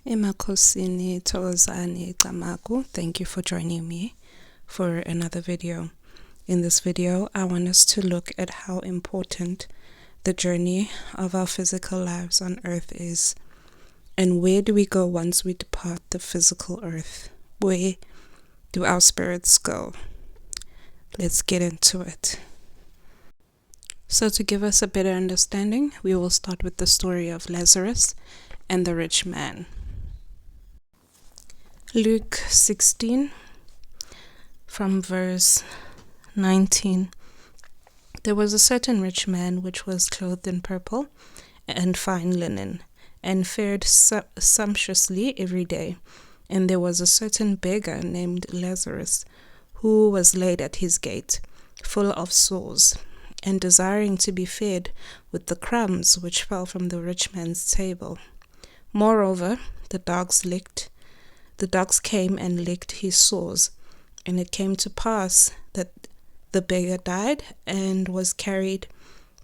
Emakosini Tozani Tamaku, thank you for joining me for another video. In this video, I want us to look at how important the journey of our physical lives on earth is. And where do we go once we depart the physical earth? Where do our spirits go? Let's get into it. So to give us a better understanding, we will start with the story of Lazarus and the rich man. Luke 16 from verse 19. There was a certain rich man which was clothed in purple and fine linen, and fared sumptuously every day. And there was a certain beggar named Lazarus, who was laid at his gate, full of sores, and desiring to be fed with the crumbs which fell from the rich man's table. Moreover, the dogs came and licked his sores. And it came to pass that the beggar died and was carried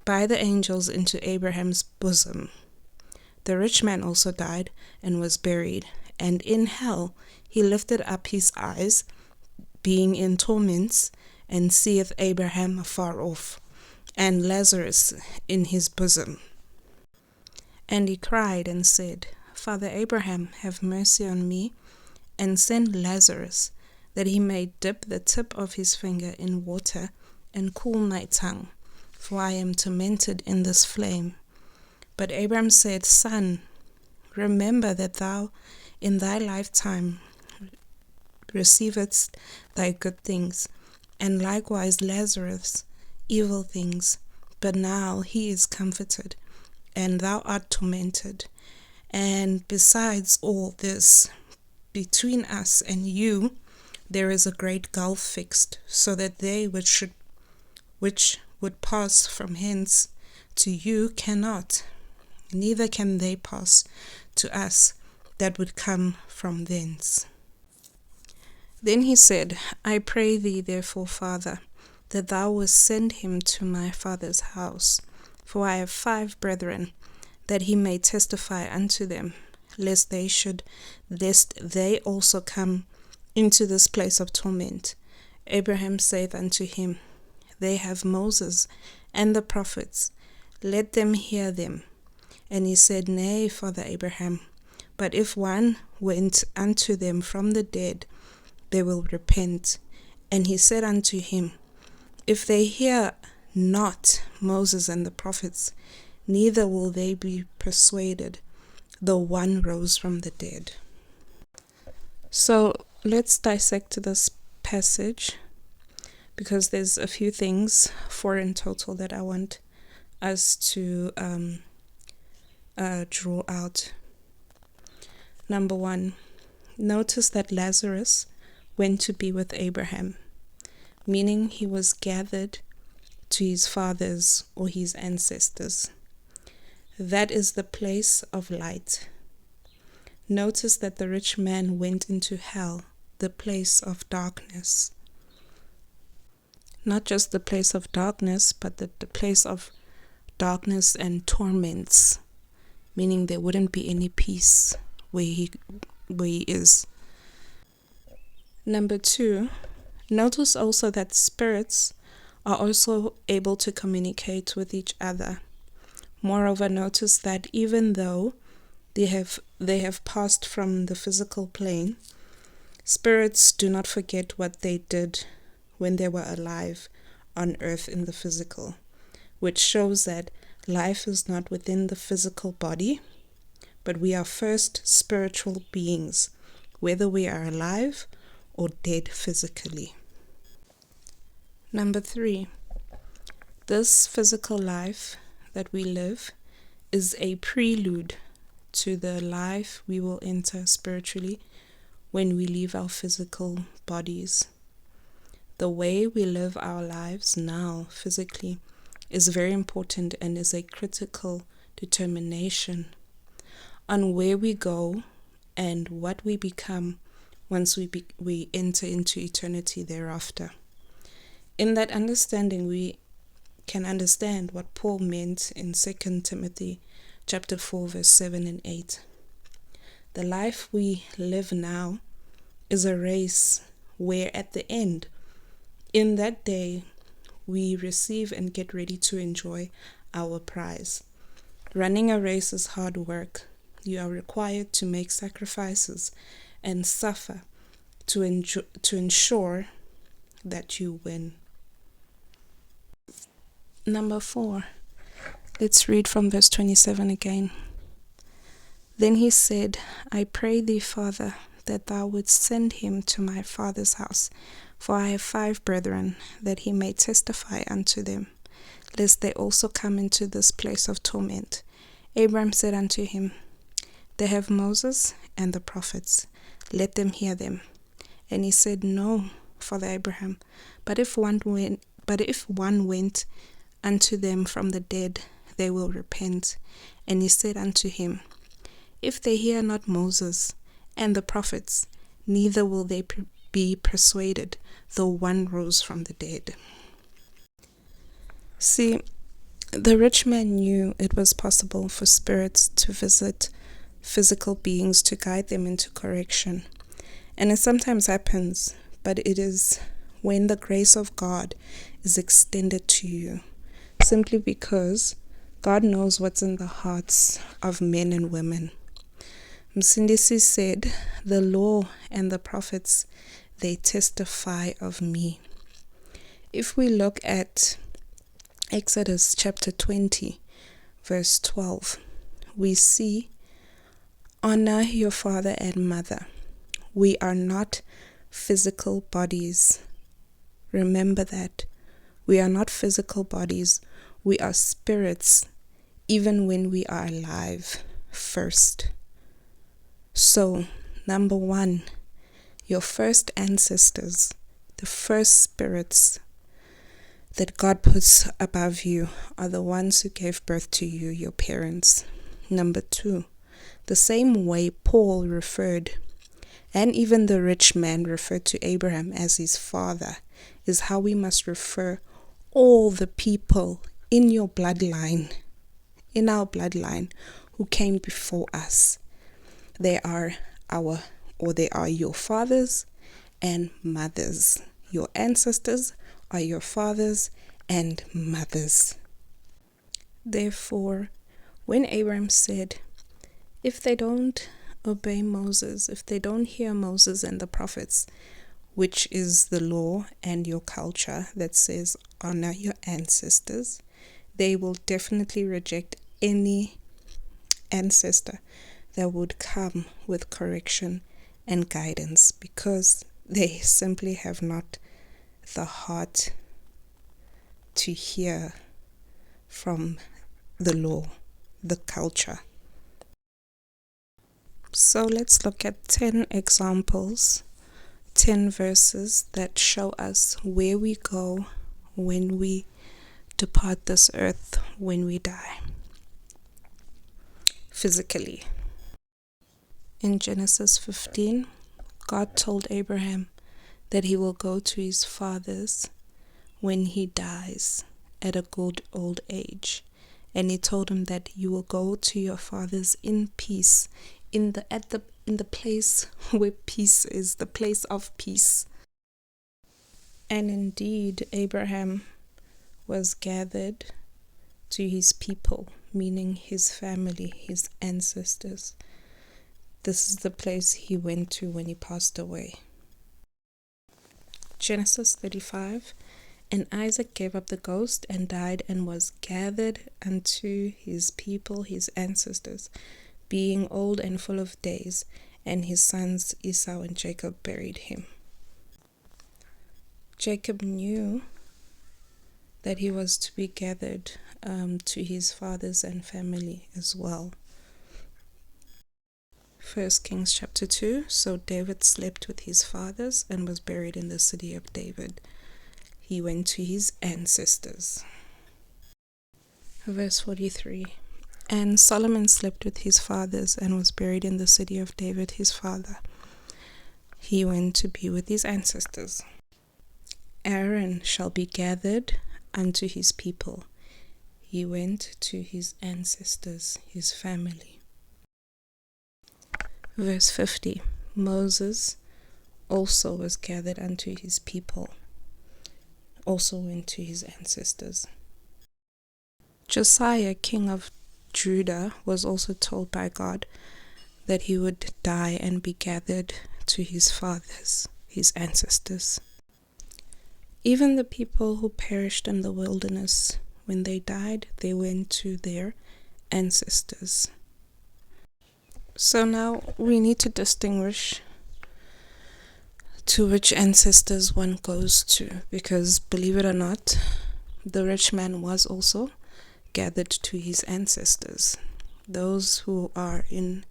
by the angels into Abraham's bosom. The rich man also died and was buried, and in hell he lifted up his eyes, being in torments, and seeth Abraham afar off, and Lazarus in his bosom. And he cried and said, Father Abraham, have mercy on me, and send Lazarus, that he may dip the tip of his finger in water and cool my tongue, for I am tormented in this flame. But Abraham said, Son, remember that thou in thy lifetime receivedst thy good things, and likewise Lazarus evil things. But now he is comforted, and thou art tormented. And besides all this, between us and you there is a great gulf fixed, so that they which would pass from hence to you cannot, neither can they pass to us that would come from thence. Then he said, I pray thee therefore, Father, that thou wouldst send him to my father's house, for I have 5 brethren, that he may testify unto them, lest they also come into this place of torment. Abraham saith unto him, They have Moses and the prophets, let them hear them. And he said, Nay, Father Abraham, but if one went unto them from the dead, they will repent. And he said unto him, If they hear not Moses and the prophets, neither will they be persuaded, though one rose from the dead. So let's dissect this passage, because there's a few things, 4 in total, that I want us to draw out. Number 1, notice that Lazarus went to be with Abraham, meaning he was gathered to his fathers or his ancestors. That is the place of light. Notice that the rich man went into hell, the place of darkness. Not just the place of darkness, but the place of darkness and torments, meaning there wouldn't be any peace where he is. Number 2, notice also that spirits are also able to communicate with each other. Moreover, notice that even though they have passed from the physical plane, spirits do not forget what they did when they were alive on earth in the physical, which shows that life is not within the physical body, but we are first spiritual beings, whether we are alive or dead physically. Number 3, this physical life that we live is a prelude to the life we will enter spiritually when we leave our physical bodies. The way we live our lives now physically is very important and is a critical determination on where we go and what we become once we enter into eternity thereafter. In that understanding, we can understand what Paul meant in 2 Timothy chapter 4, verse 7 and 8. The life we live now is a race where at the end, in that day, we receive and get ready to enjoy our prize. Running a race is hard work. You are required to make sacrifices and suffer to ensure that you win. Number 4. Let's read from verse 27 again. Then he said, I pray thee, Father, that thou wouldst send him to my father's house, for I have 5 brethren, that he may testify unto them, lest they also come into this place of torment. Abraham said unto him, They have Moses and the prophets, let them hear them. And he said, No, Father Abraham, but if one went unto them from the dead, they will repent. And he said unto him, If they hear not Moses and the prophets, neither will they be persuaded, though one rose from the dead. See, the rich man knew it was possible for spirits to visit physical beings to guide them into correction. And it sometimes happens, but it is when the grace of God is extended to you, simply because God knows what's in the hearts of men and women. Msindisi said, The law and the prophets, they testify of me. If we look at Exodus chapter 20, verse 12, we see, Honor your father and mother. We are not physical bodies. Remember that. We are not physical bodies. We are spirits, even when we are alive first. So, number 1, your first ancestors, the first spirits that God puts above you, are the ones who gave birth to you, your parents. Number 2, the same way Paul referred, and even the rich man referred to Abraham as his father, is how we must refer all the people in your bloodline, in our bloodline, who came before us. They are your fathers and mothers. Your ancestors are your fathers and mothers. Therefore, when Abraham said, if they don't obey Moses, if they don't hear Moses and the prophets, which is the law and your culture that says honor your ancestors, they will definitely reject any ancestor that would come with correction and guidance, because they simply have not the heart to hear from the law, the culture. So let's look at 10 examples, 10 verses that show us where we go when we depart this earth, when we die physically. In Genesis 15, God told Abraham that he will go to his fathers when he dies at a good old age. And he told him that you will go to your fathers in peace, in the place where peace is, the place of peace. And indeed, Abraham was gathered to his people, meaning his family, his ancestors. This is the place he went to when he passed away. Genesis 35, and Isaac gave up the ghost and died and was gathered unto his people, his ancestors, being old and full of days, and his sons Esau and Jacob buried him. Jacob knew that he was to be gathered to his fathers and family as well. 1 Kings chapter 2, so David slept with his fathers and was buried in the city of David. He went to his ancestors. Verse 43, and Solomon slept with his fathers and was buried in the city of David his father. He went to be with his ancestors. Aaron shall be gathered unto his people. He went to his ancestors, his family. Verse 50. Moses also was gathered unto his people, also went to his ancestors. Josiah, king of Judah, was also told by God that he would die and be gathered to his fathers, his ancestors. Even the people who perished in the wilderness, when they died, they went to their ancestors. So now we need to distinguish to which ancestors one goes to, because believe it or not, the rich man was also gathered to his ancestors. Those who are in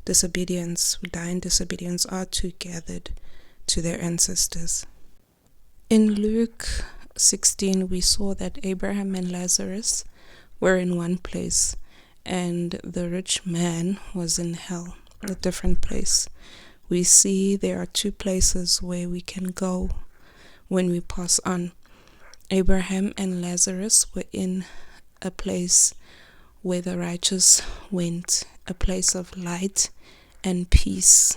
disobedience, who die in disobedience, are too gathered to their ancestors. In Luke 16, we saw that Abraham and Lazarus were in one place, and the rich man was in hell, a different place. We see there are two places where we can go when we pass on. Abraham and Lazarus were in a place where the righteous went, a place of light and peace.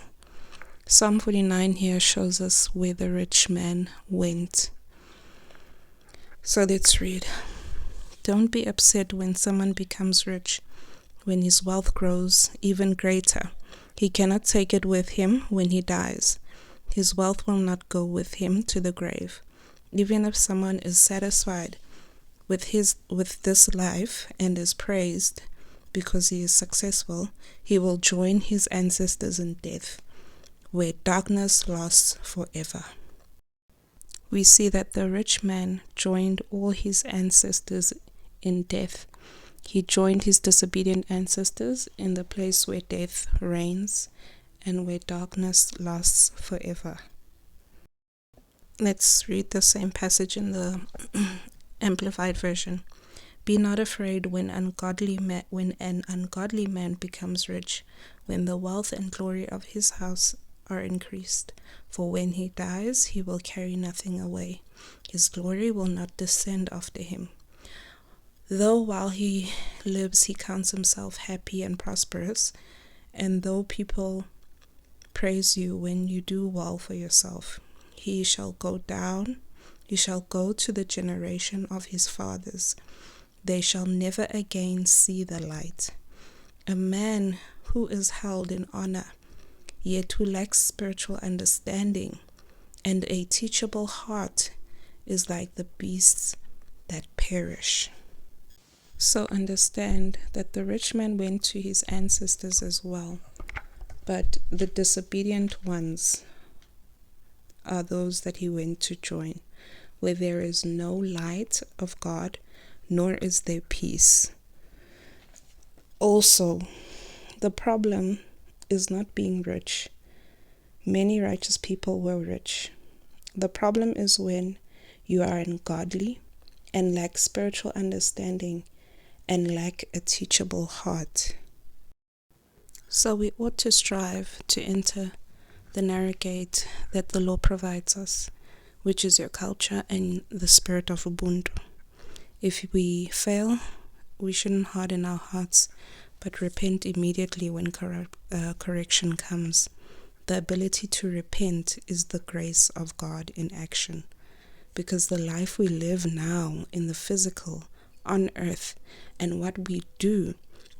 Psalm 49 here shows us where the rich man went. So let's read. Don't be upset when someone becomes rich, when his wealth grows even greater. He cannot take it with him when he dies. His wealth will not go with him to the grave. Even if someone is satisfied with this life and is praised because he is successful, he will join his ancestors in death, where darkness lasts forever. We see that the rich man joined all his ancestors in death. He joined his disobedient ancestors in the place where death reigns and where darkness lasts forever. Let's read the same passage in the Amplified Version. Be not afraid when an ungodly man becomes rich, when the wealth and glory of his house are increased. For when he dies, he will carry nothing away. His glory will not descend after him. Though while he lives he counts himself happy and prosperous, and though people praise you when you do well for yourself, he shall go to the generation of his fathers. They shall never again see the light. A man who is held in honor, yet who lacks spiritual understanding and a teachable heart, is like the beasts that perish. So understand that the rich man went to his ancestors as well, but the disobedient ones are those that he went to join, where there is no light of God, nor is there peace. Also, the problem is not being rich. Many righteous people were rich. The problem is when you are ungodly and lack spiritual understanding and lack a teachable heart. So we ought to strive to enter the narrow gate that the law provides us, which is your culture and the spirit of Ubuntu. If we fail, we shouldn't harden our hearts, but repent immediately when correction comes. The ability to repent is the grace of God in action, because the life we live now in the physical, on earth, and what we do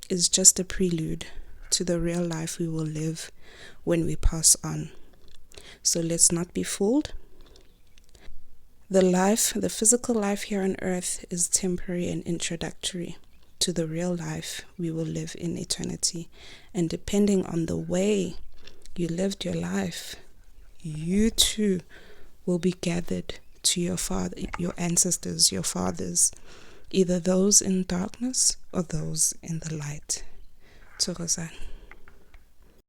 is just a prelude to the real life we will live when we pass on. So let's not be fooled. The physical life here on earth is temporary and introductory to the real life we will live in eternity. And depending on the way you lived your life, you too will be gathered to your ancestors, your fathers, either those in darkness or those in the light. Thokozani.